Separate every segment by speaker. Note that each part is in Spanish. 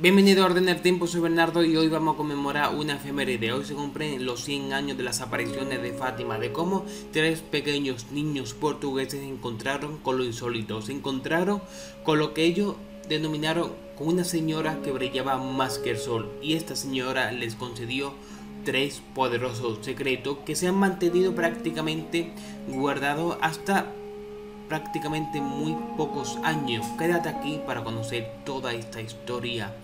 Speaker 1: Bienvenido a Orden del Tiempo, soy Bernardo y hoy vamos a conmemorar una efeméride. Hoy se cumplen los 100 años de las apariciones de Fátima, de cómo tres pequeños niños portugueses se encontraron con lo insólito, se encontraron con lo que ellos denominaron con una señora que brillaba más que el sol, y esta señora les concedió tres poderosos secretos que se han mantenido prácticamente guardados hasta prácticamente muy pocos años. Quédate aquí para conocer toda esta historia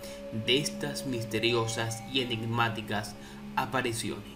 Speaker 1: de estas misteriosas y enigmáticas apariciones.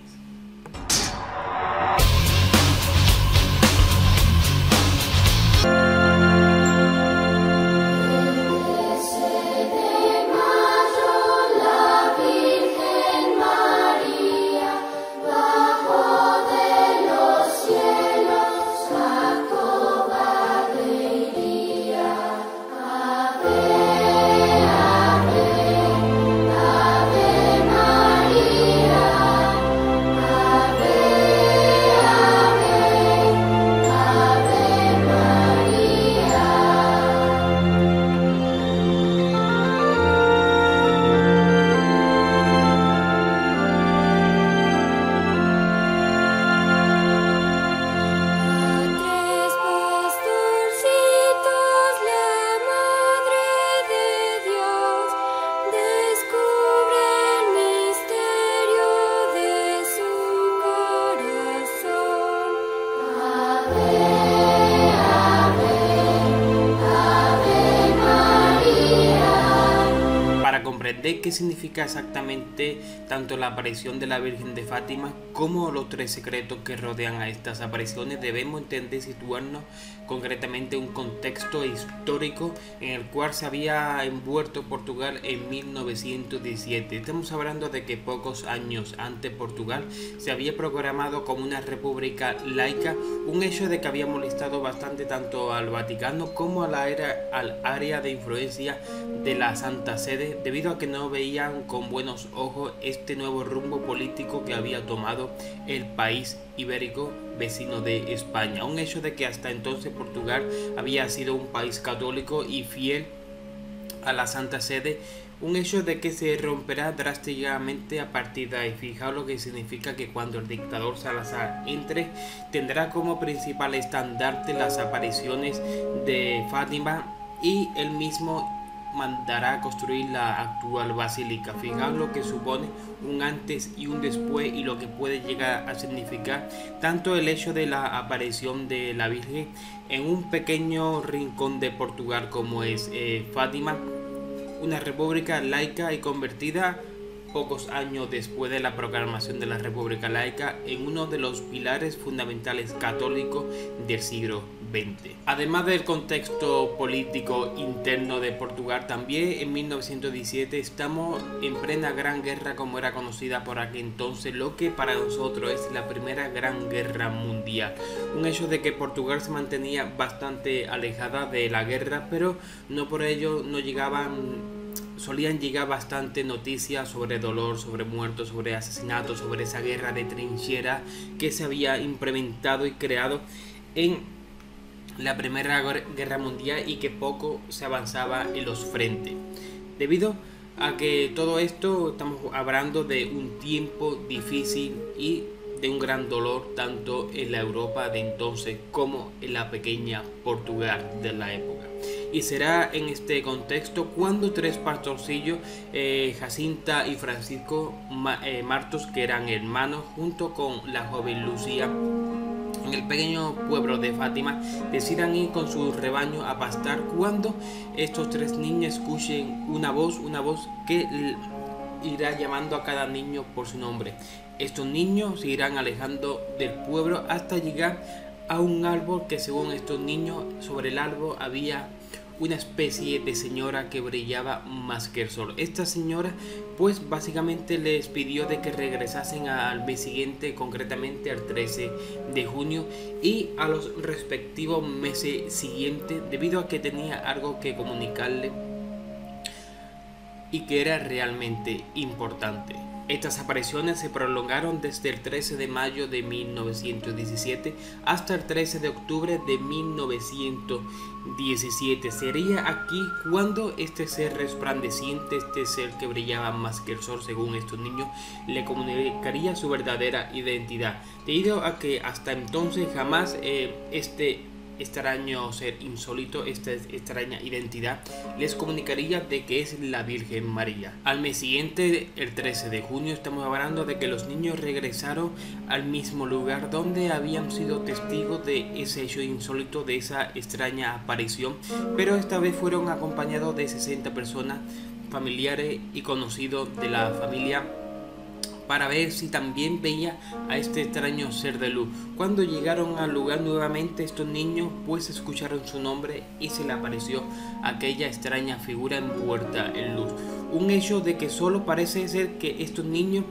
Speaker 1: Comprender qué significa exactamente tanto la aparición de la Virgen de Fátima como los tres secretos que rodean a estas apariciones, debemos entender y situarnos concretamente en un contexto histórico en el cual se había envuelto Portugal en 1917. Estamos hablando de que pocos años antes Portugal se había proclamado como una república laica, un hecho de que había molestado bastante tanto al Vaticano como al área de influencia de la Santa Sede, debido a que no veían con buenos ojos este nuevo rumbo político que había tomado el país ibérico vecino de España. Un hecho de que hasta entonces Portugal había sido un país católico y fiel a la Santa Sede, un hecho de que se romperá drásticamente a partir de ahí. Fijaos lo que significa que cuando el dictador Salazar entre, tendrá como principal estandarte las apariciones de Fátima, y él mismo mandará a construir la actual basílica. Fijaos lo que supone un antes y un después, y lo que puede llegar a significar tanto el hecho de la aparición de la Virgen en un pequeño rincón de Portugal como es Fátima, una república laica y convertida pocos años después de la proclamación de la República Laica en uno de los pilares fundamentales católicos del siglo XX. Además del contexto político interno de Portugal, también en 1917 estamos en plena Gran Guerra, como era conocida por aquel entonces, lo que para nosotros es la primera Gran Guerra Mundial. Un hecho de que Portugal se mantenía bastante alejada de la guerra, pero no por ello no solían llegar bastante noticias sobre dolor, sobre muertos, sobre asesinatos, sobre esa guerra de trinchera que se había implementado y creado en la Primera Guerra Mundial, y que poco se avanzaba en los frentes. Debido a que todo esto, estamos hablando de un tiempo difícil y de un gran dolor tanto en la Europa de entonces como en la pequeña Portugal de la época. Y será en este contexto cuando tres pastorcillos, Jacinta y Francisco Martos, que eran hermanos, junto con la joven Lucía, en el pequeño pueblo de Fátima, decidan ir con su rebaño a pastar, cuando estos tres niños escuchen una voz que irá llamando a cada niño por su nombre. Estos niños se irán alejando del pueblo hasta llegar a un árbol que, según estos niños, sobre el árbol había una especie de señora que brillaba más que el sol. Esta señora pues básicamente les pidió de que regresasen al mes siguiente, concretamente al 13 de junio, y a los respectivos meses siguientes, debido a que tenía algo que comunicarle y que era realmente importante. Estas apariciones se prolongaron desde el 13 de mayo de 1917 hasta el 13 de octubre de 1917. Sería aquí cuando este ser resplandeciente, este ser que brillaba más que el sol según estos niños, le comunicaría su verdadera identidad, debido a que hasta entonces jamás este extraño ser insólito, esta extraña identidad, les comunicaría de que es la Virgen María. Al mes siguiente, el 13 de junio, estamos hablando de que los niños regresaron al mismo lugar donde habían sido testigos de ese hecho insólito, de esa extraña aparición, pero esta vez fueron acompañados de 60 personas, familiares y conocidos de la familia, para ver si también veía a este extraño ser de luz. Cuando llegaron al lugar nuevamente, estos niños pues escucharon su nombre y se le apareció aquella extraña figura envuelta en luz. Un hecho de que solo parece ser que estos niños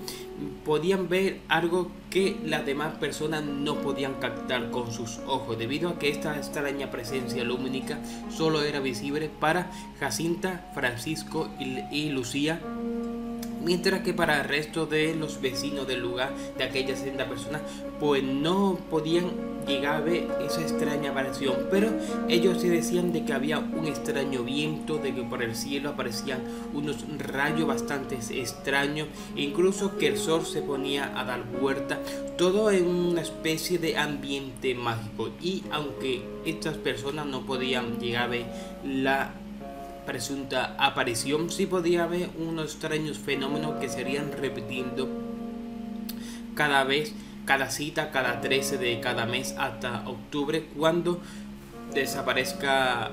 Speaker 1: podían ver algo que las demás personas no podían captar con sus ojos, debido a que esta extraña presencia lumínica solo era visible para Jacinta, Francisco y Lucía, mientras que para el resto de los vecinos del lugar, de aquellas 60 personas, pues no podían llegar a ver esa extraña aparición, pero ellos se decían de que había un extraño viento, de que por el cielo aparecían unos rayos bastante extraños, e incluso que el sol se ponía a dar vuelta, todo en una especie de ambiente mágico. Y aunque estas personas no podían llegar a ver la presunta aparición, sí podía haber unos extraños fenómenos que se irían repitiendo cada vez, cada cita, cada 13 de cada mes hasta octubre, cuando desaparezca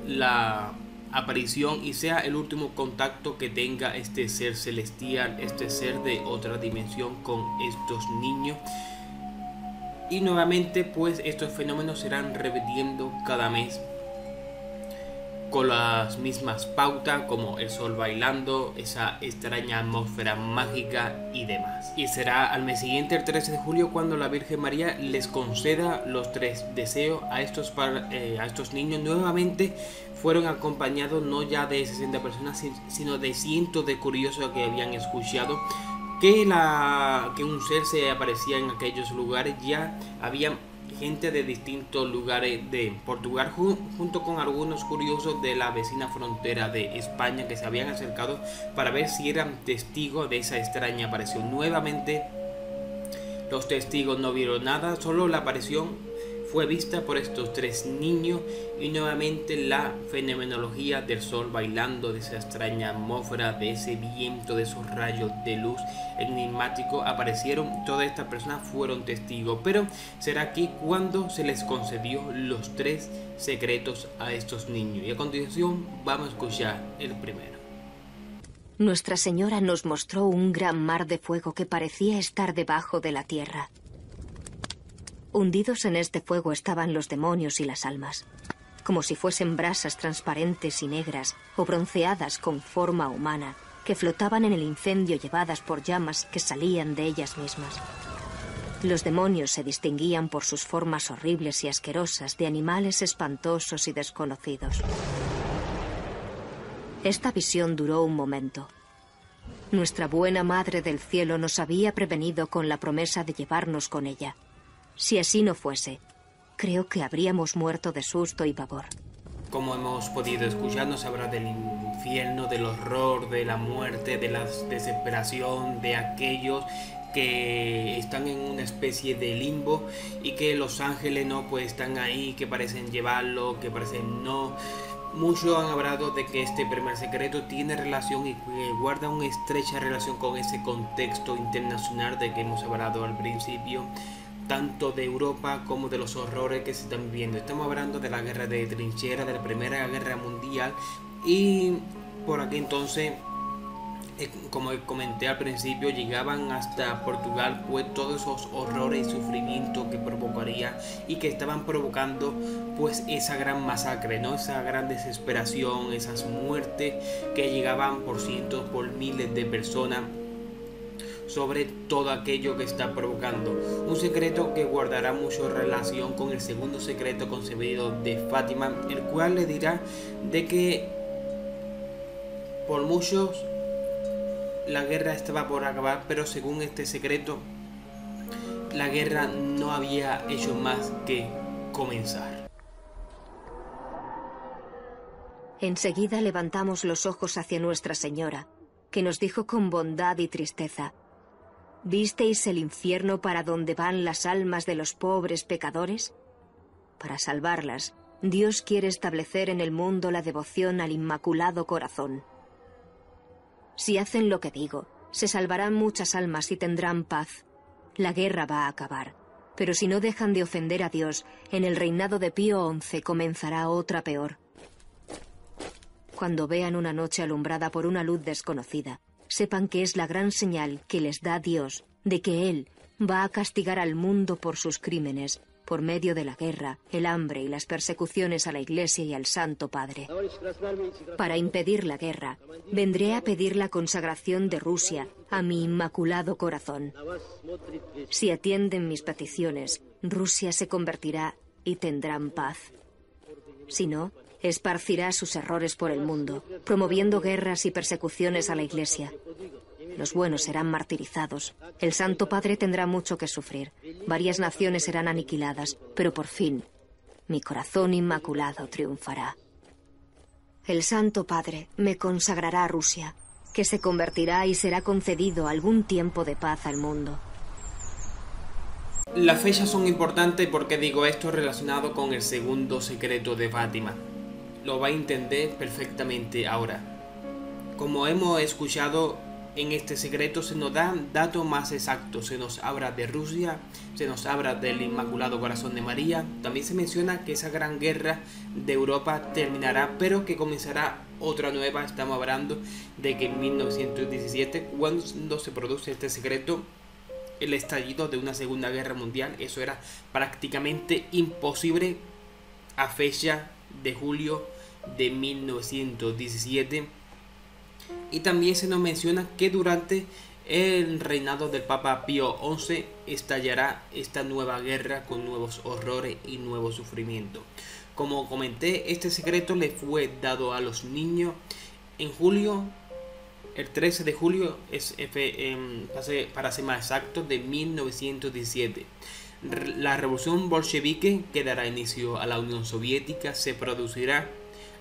Speaker 1: la aparición y sea el último contacto que tenga este ser celestial, este ser de otra dimensión con estos niños. Y nuevamente pues estos fenómenos se irán repitiendo cada mes con las mismas pautas, como el sol bailando, esa extraña atmósfera mágica y demás. Y será al mes siguiente, el 13 de julio, cuando la Virgen María les conceda los 3 deseos a estos niños. Nuevamente fueron acompañados no ya de 60 personas, sino de cientos de curiosos que habían escuchado que un ser se aparecía en aquellos lugares. Ya había gente de distintos lugares de Portugal, junto con algunos curiosos de la vecina frontera de España, que se habían acercado para ver si eran testigos de esa extraña aparición. Nuevamente los testigos no vieron nada, solo la aparición fue vista por estos 3 niños, y nuevamente la fenomenología del sol bailando, de esa extraña atmósfera, de ese viento, de esos rayos de luz enigmáticos aparecieron. Todas estas personas fueron testigos, pero será aquí cuando se les concedió los 3 secretos a estos niños. Y a continuación vamos a escuchar el primero.
Speaker 2: Nuestra Señora nos mostró un gran mar de fuego que parecía estar debajo de la tierra. Hundidos en este fuego estaban los demonios y las almas, como si fuesen brasas transparentes y negras o bronceadas con forma humana, que flotaban en el incendio llevadas por llamas que salían de ellas mismas. Los demonios se distinguían por sus formas horribles y asquerosas de animales espantosos y desconocidos. Esta visión duró un momento. Nuestra buena Madre del Cielo nos había prevenido con la promesa de llevarnos con ella. Si así no fuese, creo que habríamos muerto de susto y pavor.
Speaker 1: Como hemos podido escuchar, nos habla del infierno, del horror, de la muerte, de la desesperación, de aquellos que están en una especie de limbo y que los ángeles no pues están ahí, que parecen llevarlo, que parecen no. Muchos han hablado de que este primer secreto tiene relación y guarda una estrecha relación con ese contexto internacional de que hemos hablado al principio, tanto de Europa como de los horrores que se están viviendo. Estamos hablando de la guerra de trinchera, de la Primera Guerra Mundial, y por aquí entonces, como comenté al principio, llegaban hasta Portugal pues todos esos horrores y sufrimientos que provocaría y que estaban provocando pues esa gran masacre, ¿no? Esa gran desesperación, esas muertes que llegaban por cientos, por miles de personas, sobre todo aquello que está provocando. Un secreto que guardará mucho relación con el segundo secreto concebido de Fátima, el cual le dirá de que Por muchos la guerra estaba por acabar, pero según este secreto, la guerra no había hecho más que comenzar.
Speaker 2: Enseguida levantamos los ojos hacia Nuestra Señora, que nos dijo con bondad y tristeza: ¿visteis el infierno para donde van las almas de los pobres pecadores? Para salvarlas, Dios quiere establecer en el mundo la devoción al Inmaculado Corazón. Si hacen lo que digo, se salvarán muchas almas y tendrán paz. La guerra va a acabar, pero si no dejan de ofender a Dios, en el reinado de Pío XI comenzará otra peor. Cuando vean una noche alumbrada por una luz desconocida, sepan que es la gran señal que les da Dios de que Él va a castigar al mundo por sus crímenes, por medio de la guerra, el hambre y las persecuciones a la Iglesia y al Santo Padre. Para impedir la guerra, vendré a pedir la consagración de Rusia a mi Inmaculado Corazón. Si atienden mis peticiones, Rusia se convertirá y tendrán paz. Si no, esparcirá sus errores por el mundo, promoviendo guerras y persecuciones a la Iglesia. Los buenos serán martirizados. El Santo Padre tendrá mucho que sufrir. Varias naciones serán aniquiladas, pero por fin, mi corazón inmaculado triunfará. El Santo Padre me consagrará a Rusia, que se convertirá y será concedido algún tiempo de paz al mundo.
Speaker 1: Las fechas son importantes porque digo esto relacionado con el segundo secreto de Fátima. Lo va a entender perfectamente ahora. Como hemos escuchado, en este secreto se nos dan datos más exactos. Se nos habla de Rusia, se nos habla del Inmaculado Corazón de María. También se menciona que esa gran guerra de Europa terminará, pero que comenzará otra nueva. Estamos hablando de que en 1917, cuando se produce este secreto, el estallido de una segunda guerra mundial, eso era prácticamente imposible a fecha de julio de 1917. Y también se nos menciona que durante el reinado del Papa Pío XI estallará esta nueva guerra con nuevos horrores y nuevo sufrimiento. Como comenté, este secreto le fue dado a los niños en julio, el 13 de julio, para ser más exacto, de 1917. La revolución bolchevique que dará inicio a la Unión Soviética se producirá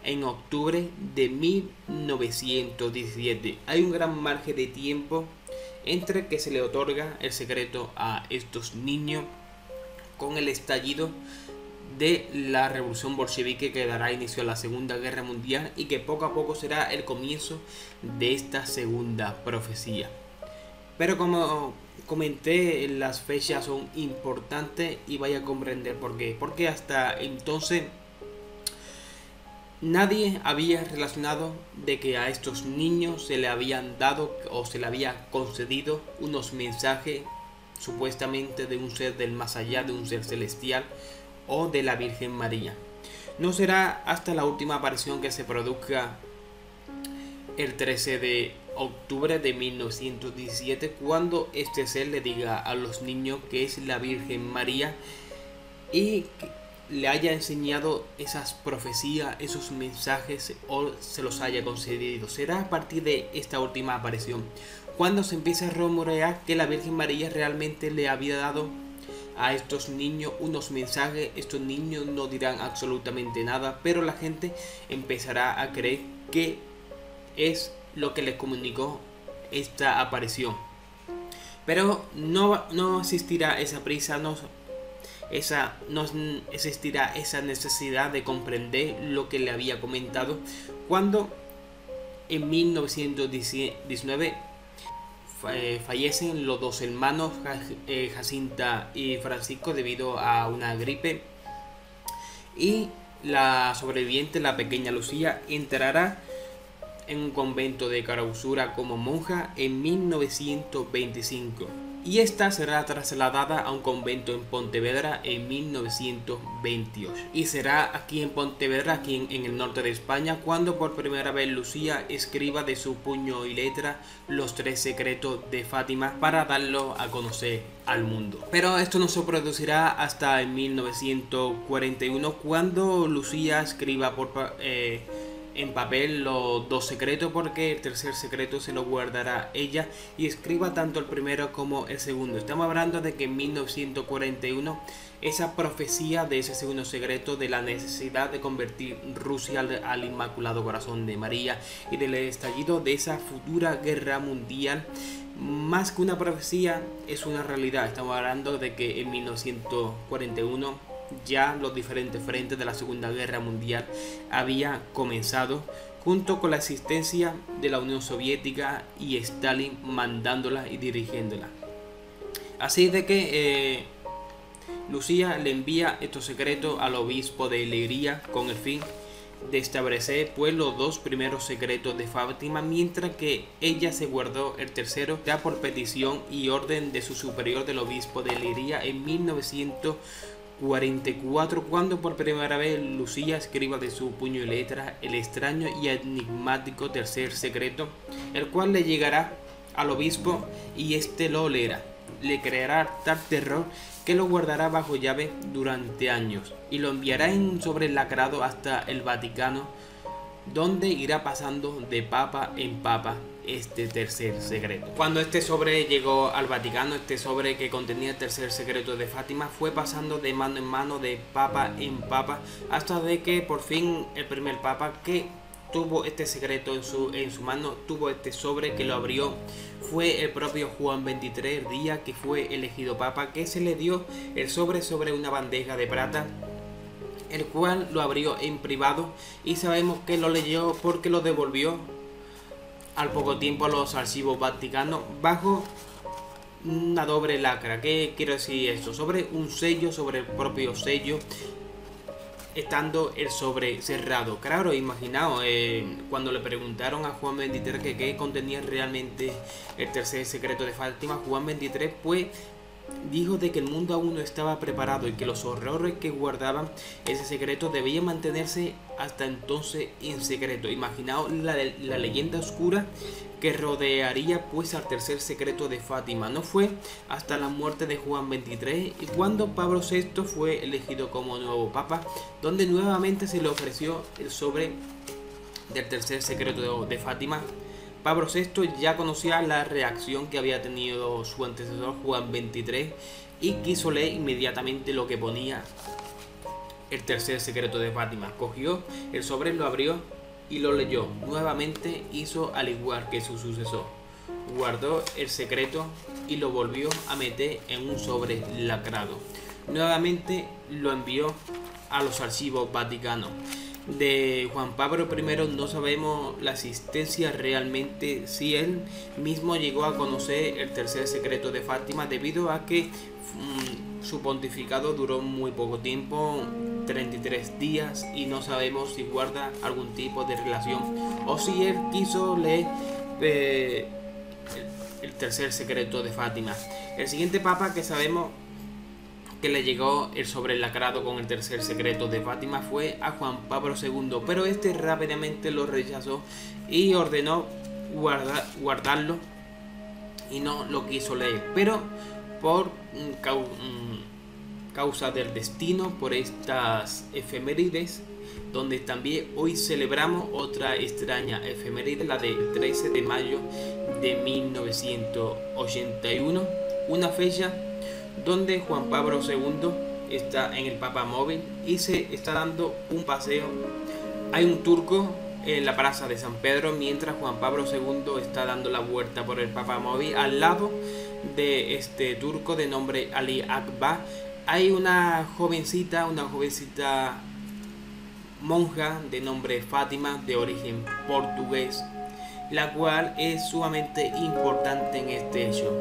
Speaker 1: en octubre de 1917. Hay un gran margen de tiempo entre que se le otorga el secreto a estos niños con el estallido de la revolución bolchevique que dará inicio a la Segunda Guerra Mundial y que poco a poco será el comienzo de esta segunda profecía. Pero como comenté, las fechas son importantes y vaya a comprender por qué. Porque hasta entonces nadie había relacionado de que a estos niños se le habían dado o se le había concedido unos mensajes supuestamente de un ser del más allá, de un ser celestial o de la Virgen María. No será hasta la última aparición que se produzca el 13 de octubre de 1917 cuando este ser le diga a los niños que es la Virgen María y le haya enseñado esas profecías, esos mensajes o se los haya concedido. Será a partir de esta última aparición cuando se empieza a rumorear que la Virgen María realmente le había dado a estos niños unos mensajes. Estos niños no dirán absolutamente nada, pero la gente empezará a creer que es lo que les comunicó esta aparición. Pero no existirá esa prisa, no existirá esa necesidad de comprender lo que le había comentado cuando en 1919 fallecen los dos hermanos Jacinta y Francisco debido a una gripe, y la sobreviviente, la pequeña Lucía, entrará en un convento de clausura como monja en 1925 y esta será trasladada a un convento en Pontevedra en 1928 y será aquí en Pontevedra, aquí en el norte de España, cuando por primera vez Lucía escriba de su puño y letra los 3 secretos de Fátima para darlo a conocer al mundo. Pero esto no se producirá hasta en 1941 cuando Lucía escriba en papel los dos secretos, porque el tercer secreto se lo guardará ella y escriba tanto el primero como el segundo. Estamos hablando de que en 1941 esa profecía de ese segundo secreto, de la necesidad de convertir Rusia al Inmaculado Corazón de María y del estallido de esa futura guerra mundial, más que una profecía es una realidad. Estamos hablando de que en 1941 ya los diferentes frentes de la Segunda Guerra Mundial había comenzado, junto con la existencia de la Unión Soviética y Stalin mandándola y dirigiéndola. Así de que Lucía le envía estos secretos al obispo de Leiria con el fin de establecer pues los dos primeros secretos de Fátima, mientras que ella se guardó el tercero ya por petición y orden de su superior del obispo de Leiria en 1944, cuando por primera vez Lucía escriba de su puño y letra el extraño y enigmático tercer secreto, el cual le llegará al obispo y este lo leerá. Le creará tal terror que lo guardará bajo llave durante años y lo enviará en un sobre lacrado hasta el Vaticano, donde irá pasando de papa en papa este tercer secreto. Cuando este sobre llegó al Vaticano, este sobre que contenía el tercer secreto de Fátima fue pasando de mano en mano, de papa en papa, hasta de que por fin el primer papa que tuvo este secreto en su mano, tuvo este sobre, que lo abrió, fue el propio Juan XXIII, el día que fue elegido papa, que se le dio el sobre una bandeja de plata, el cual lo abrió en privado y sabemos que lo leyó porque lo devolvió al poco tiempo a los archivos vaticanos bajo una doble lacra. ¿Qué quiero decir esto? Sobre un sello, sobre el propio sello, estando el sobre cerrado. Claro, imaginaos, cuando le preguntaron a Juan XXIII que qué contenía realmente el tercer secreto de Fátima, Juan XXIII pues dijo de que el mundo aún no estaba preparado y que los horrores que guardaban ese secreto debían mantenerse hasta entonces en secreto. Imaginaos la leyenda oscura que rodearía pues al tercer secreto de Fátima. No fue hasta la muerte de Juan XXIII y cuando Pablo VI fue elegido como nuevo papa, donde nuevamente se le ofreció el sobre del tercer secreto de Fátima. Pablo VI ya conocía la reacción que había tenido su antecesor Juan XXIII y quiso leer inmediatamente lo que ponía el tercer secreto de Fátima. Cogió el sobre, lo abrió y lo leyó. Nuevamente hizo al igual que su sucesor. Guardó el secreto y lo volvió a meter en un sobre lacrado. Nuevamente lo envió a los archivos vaticanos. De Juan Pablo I no sabemos la existencia realmente, si él mismo llegó a conocer el tercer secreto de Fátima, debido a que su pontificado duró muy poco tiempo, 33 días, y no sabemos si guarda algún tipo de relación o si él quiso leer el tercer secreto de Fátima. El siguiente papa que sabemos que le llegó el sobre lacrado con el tercer secreto de Fátima fue a Juan Pablo II, pero este rápidamente lo rechazó y ordenó guardarlo y no lo quiso leer. Pero por causa del destino, por estas efemérides, donde también hoy celebramos otra extraña efeméride, la del 13 de mayo de 1981, una fecha donde Juan Pablo II está en el papamóvil y se está dando un paseo. Hay un turco en la plaza de San Pedro, mientras Juan Pablo II está dando la vuelta por el papamóvil. Al lado de este turco de nombre Ali Akbar hay una jovencita monja de nombre Fátima, de origen portugués, la cual es sumamente importante en este hecho,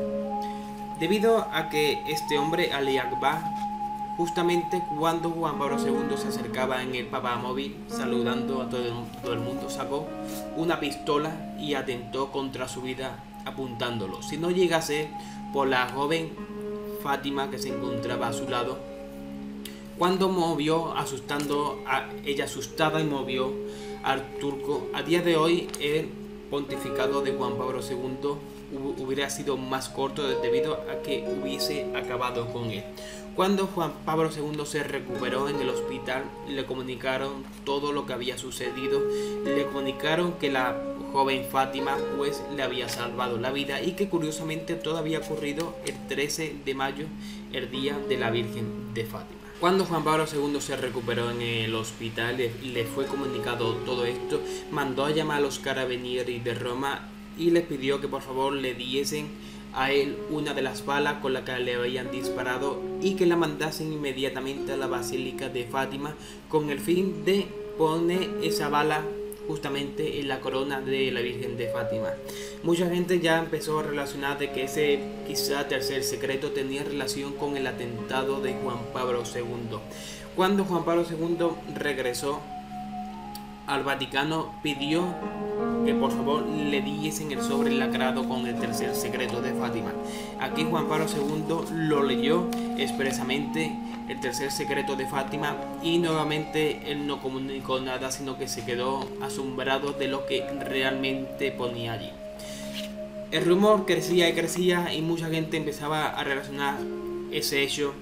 Speaker 1: debido a que este hombre, Ali Akbar, justamente cuando Juan Pablo II se acercaba en el papamóvil saludando a todo el mundo, sacó una pistola y atentó contra su vida apuntándolo. Si no llegase por la joven Fátima que se encontraba a su lado, cuando movió, ella asustada y movió al turco. A día de hoy el pontificado de Juan Pablo II hubiera sido más corto debido a que hubiese acabado con él. Cuando Juan Pablo II se recuperó en el hospital, le comunicaron todo lo que había sucedido, le comunicaron que la joven Fátima pues le había salvado la vida y que curiosamente todo había ocurrido el 13 de mayo, el día de la Virgen de Fátima. Cuando Juan Pablo II se recuperó en el hospital, le fue comunicado todo esto, mandó a llamar a los carabinieri de Roma y les pidió que por favor le diesen a él una de las balas con la que le habían disparado y que la mandasen inmediatamente a la Basílica de Fátima con el fin de poner esa bala justamente en la corona de la Virgen de Fátima. Mucha gente ya empezó a relacionar de que ese quizá tercer secreto tenía relación con el atentado de Juan Pablo II. Cuando Juan Pablo II regresó al Vaticano, pidió que por favor le diesen el sobre lacrado con el tercer secreto de Fátima. Aquí Juan Pablo II lo leyó expresamente, el tercer secreto de Fátima, y nuevamente él no comunicó nada, sino que se quedó asombrado de lo que realmente ponía allí. El rumor crecía y crecía y mucha gente empezaba a relacionar ese hecho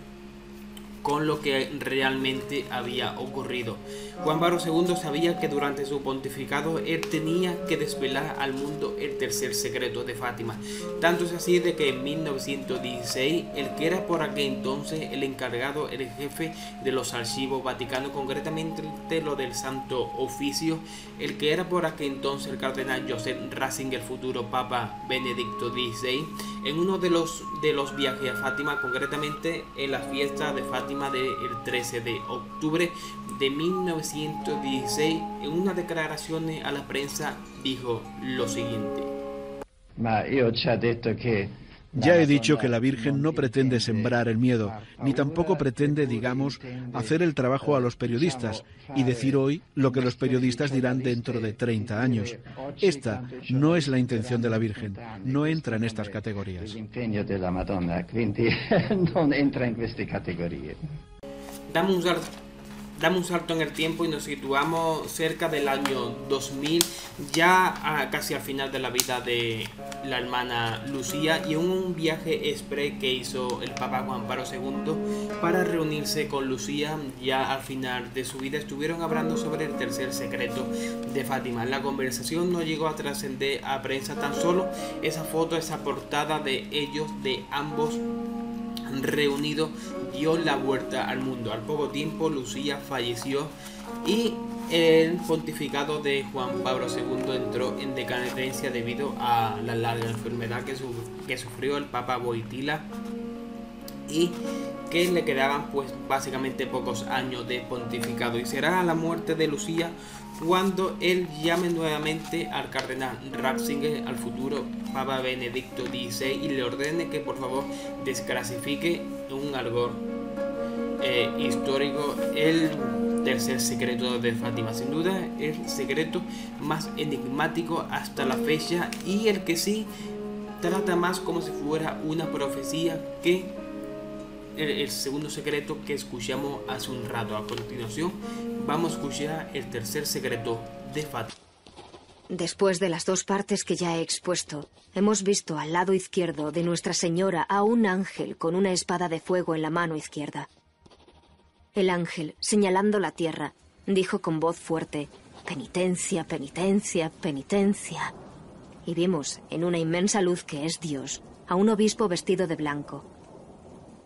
Speaker 1: con lo que realmente había ocurrido. Juan Pablo II sabía que durante su pontificado él tenía que desvelar al mundo el tercer secreto de Fátima. Tanto es así de que en 1916 el que era por aquel entonces el encargado, el jefe de los archivos vaticanos, concretamente lo del Santo Oficio, el que era por aquel entonces el cardenal Joseph Ratzinger, el futuro Papa Benedicto XVI, en uno de los viajes a Fátima, concretamente en la fiesta de Fátima del 13 de octubre de 1916, en unas declaraciones a la prensa dijo lo siguiente:
Speaker 3: Ya he dicho que la Virgen no pretende sembrar el miedo, ni tampoco pretende, digamos, hacer el trabajo a los periodistas y decir hoy lo que los periodistas dirán dentro de 30 años. Esta no es la intención de la Virgen, no entra en estas categorías.
Speaker 1: Damos un salto en el tiempo y nos situamos cerca del año 2000, ya casi al final de la vida de la hermana Lucía, y en un viaje express que hizo el Papa Juan Pablo II para reunirse con Lucía ya al final de su vida. Estuvieron hablando sobre el tercer secreto de Fátima. La conversación no llegó a trascender a prensa, tan solo esa foto, esa portada de ellos, de ambos reunido, dio la vuelta al mundo. Al poco tiempo Lucía falleció y el pontificado de Juan Pablo II entró en decadencia debido a la larga enfermedad que sufrió el Papa Wojtyła y que le quedaban pues básicamente pocos años de pontificado, y será a la muerte de Lucía cuando él llame nuevamente al cardenal Ratzinger, al futuro Papa Benedicto XVI, y le ordene que por favor desclasifique un argot histórico el tercer secreto de Fátima. Sin duda el secreto más enigmático hasta la fecha, y el que sí trata más como si fuera una profecía que el segundo secreto que escuchamos hace un rato. A continuación vamos a escuchar el tercer secreto de Fátima.
Speaker 2: Después de las dos partes que ya he expuesto, hemos visto al lado izquierdo de Nuestra Señora a un ángel con una espada de fuego en la mano izquierda. El ángel, señalando la tierra, dijo con voz fuerte: «Penitencia, penitencia, penitencia». Y vimos, en una inmensa luz que es Dios, a un obispo vestido de blanco.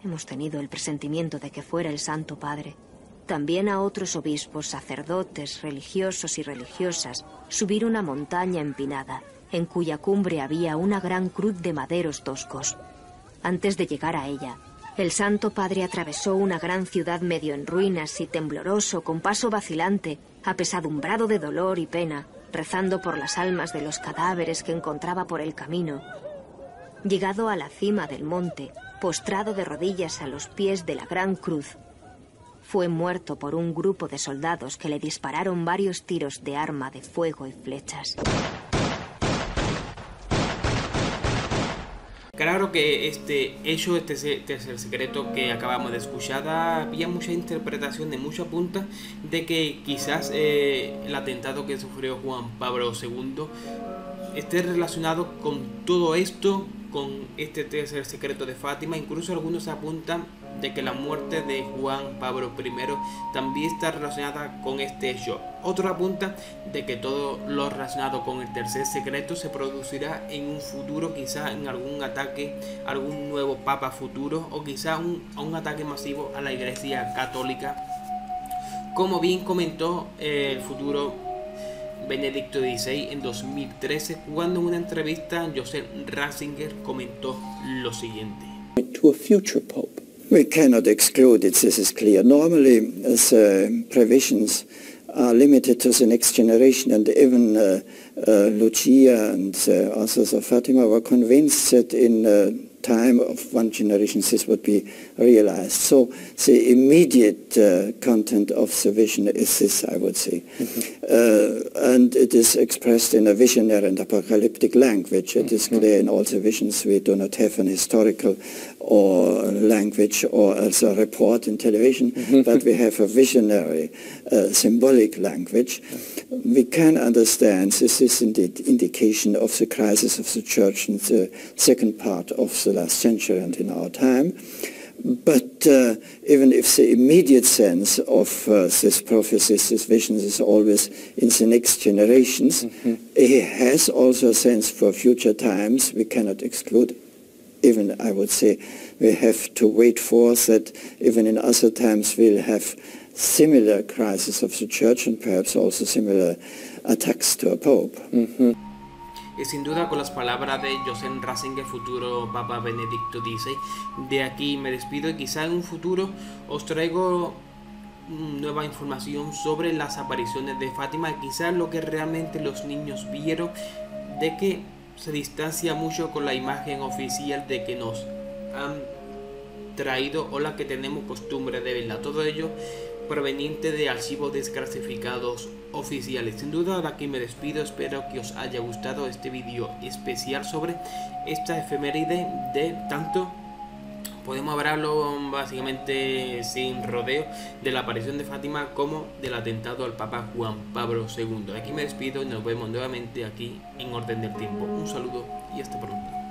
Speaker 2: Hemos tenido el presentimiento de que fuera el Santo Padre. También a otros obispos, sacerdotes, religiosos y religiosas, subir una montaña empinada, en cuya cumbre había una gran cruz de maderos toscos. Antes de llegar a ella, el Santo Padre atravesó una gran ciudad medio en ruinas y tembloroso, con paso vacilante, apesadumbrado de dolor y pena, rezando por las almas de los cadáveres que encontraba por el camino. Llegado a la cima del monte, postrado de rodillas a los pies de la gran cruz, fue muerto por un grupo de soldados que le dispararon varios tiros de arma de fuego y flechas.
Speaker 1: Claro que este tercer secreto que acabamos de escuchar había mucha interpretación, de mucha punta de que quizás el atentado que sufrió Juan Pablo II esté relacionado con todo esto, con este tercer secreto de Fátima. Incluso algunos apuntan de que la muerte de Juan Pablo I también está relacionada con este hecho. Otro apunta de que todo lo relacionado con el tercer secreto se producirá en un futuro, quizá en algún ataque, algún nuevo papa futuro, o quizá un ataque masivo a la Iglesia Católica, como bien comentó el futuro Benedicto XVI en 2013, cuando en una entrevista Joseph Ratzinger comentó lo siguiente.
Speaker 4: To a future pope. We cannot exclude it, this is clear. Normally, as previsions are limited to the next generation, and even Lucia and others of Fatima were convinced that in time of one generation this would be realized. So the immediate content of the vision is this, I would say. And it is expressed in a visionary and apocalyptic language. It is clear in all the visions we do not have an historical or language or as a report in television, but we have a visionary symbolic language. We can understand this is indeed indication of the crisis of the church in the second part of the last century and in our time. But even if the immediate sense of this prophecies, this visions is always in the next generations, it has also a sense for future times. We cannot exclude. Even I would say we have to wait for that even in other times we'll have similar crises of the church and perhaps also similar attacks to a pope.
Speaker 1: Y sin duda, con las palabras de Joseph Ratzinger, futuro Papa Benedicto XVI, de aquí me despido y quizá en un futuro os traigo nueva información sobre las apariciones de Fátima, quizá lo que realmente los niños vieron, de que se distancia mucho con la imagen oficial de que nos han traído o la que tenemos costumbre de verla. Todo ello proveniente de archivos desclasificados oficiales. Sin duda, de aquí me despido. Espero que os haya gustado este vídeo especial sobre esta efeméride de tanto. Podemos hablarlo básicamente sin rodeo de la aparición de Fátima como del atentado al Papa Juan Pablo II. De aquí me despido y nos vemos nuevamente aquí en Orden del Tiempo. Un saludo y hasta pronto.